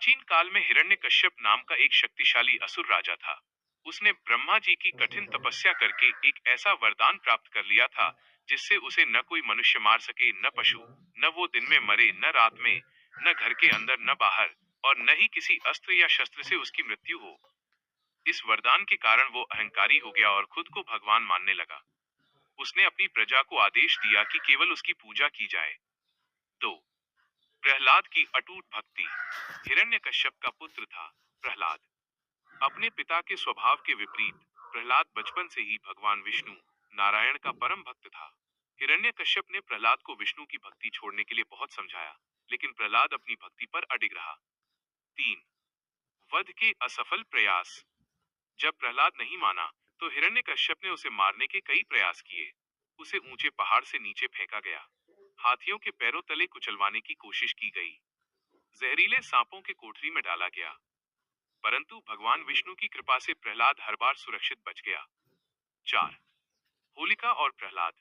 प्राचीन काल में हिरण्यकश्यप नाम का एक शक्तिशाली असुर राजा था। उसने ब्रह्मा जी की कठिन तपस्या करके एक ऐसा वरदान प्राप्त कर लिया था जिससे उसे न कोई मनुष्य मार सके, न पशु, न वो दिन में मरे, न रात में, न घर के अंदर, न बाहर, और न ही किसी अस्त्र या शस्त्र से उसकी मृत्यु हो। इस वरदान के कारण वो अहंकारी हो गया और खुद को भगवान मानने लगा। उसने अपनी प्रजा को आदेश दिया कि केवल उसकी पूजा की जाए। 2. प्रहलाद की अटूट भक्ति। हिरण्यकश्यप का पुत्र था प्रहलाद। अपने पिता के स्वभाव के विपरीत प्रहलाद बचपन से ही भगवान विष्णु, नारायण का परम भक्त था। हिरण्यकश्यप ने प्रहलाद को विष्णु की भक्ति छोड़ने के लिए बहुत समझाया, लेकिन प्रहलाद अपनी भक्ति पर अडिग रहा। 3. वध के असफल प्रयास। जब प्रहलाद नहीं माना तो हिरण्यकश्यप ने उसे मारने के कई प्रयास किए। उसे ऊंचे पहाड़ से नीचे फेंका गया, हाथियों के पैरों तले कुचलवाने की कोशिश की गई, जहरीले सांपों के कोठरी में डाला गया, परंतु भगवान विष्णु की कृपा से प्रहलाद हर बार सुरक्षित बच गया। 4. होलिका और प्रहलाद।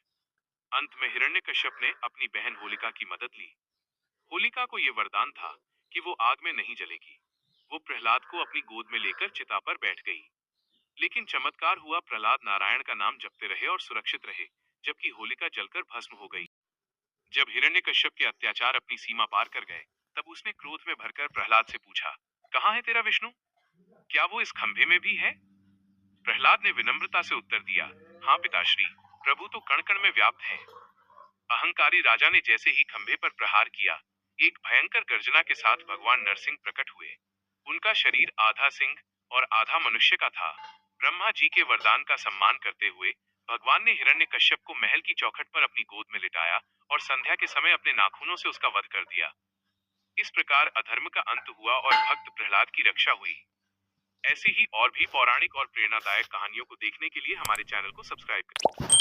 अंत में हिरण्यकश्यप ने अपनी बहन होलिका की मदद ली। होलिका को यह वरदान था कि वो आग में नहीं जलेगी। वो प्रहलाद को अपनी गोद में लेकर चिता पर बैठ गई। लेकिन चमत्कार हुआ, प्रहलाद नारायण का नाम जपते रहे और सुरक्षित रहे, जबकि होलिका जलकर भस्म हो गई। जब हिरण्यकश्यप के अत्याचार अपनी सीमा पार कर गए, तब उसने क्रोध में भरकर प्रहलाद से पूछा, कहाँ है तेरा विष्णु? क्या वो इस खंभे में भी है? प्रहलाद ने विनम्रता से उत्तर दिया, हाँ पिताश्री, प्रभु तो कण कण में व्याप्त है। अहंकारी राजा ने जैसे ही खंभे पर प्रहार किया, एक भयंकर गर्जना के साथ भगवान नरसिंह प्रकट हुए। उनका शरीर आधा सिंह और आधा मनुष्य का था। ब्रह्मा जी के वरदान का सम्मान करते हुए भगवान ने हिरण्यकश्यप को महल की चौखट पर अपनी गोद में लिटाया और संध्या के समय अपने नाखूनों से उसका वध कर दिया। इस प्रकार अधर्म का अंत हुआ और भक्त प्रहलाद की रक्षा हुई। ऐसी ही और भी पौराणिक और प्रेरणादायक कहानियों को देखने के लिए हमारे चैनल को सब्सक्राइब करें।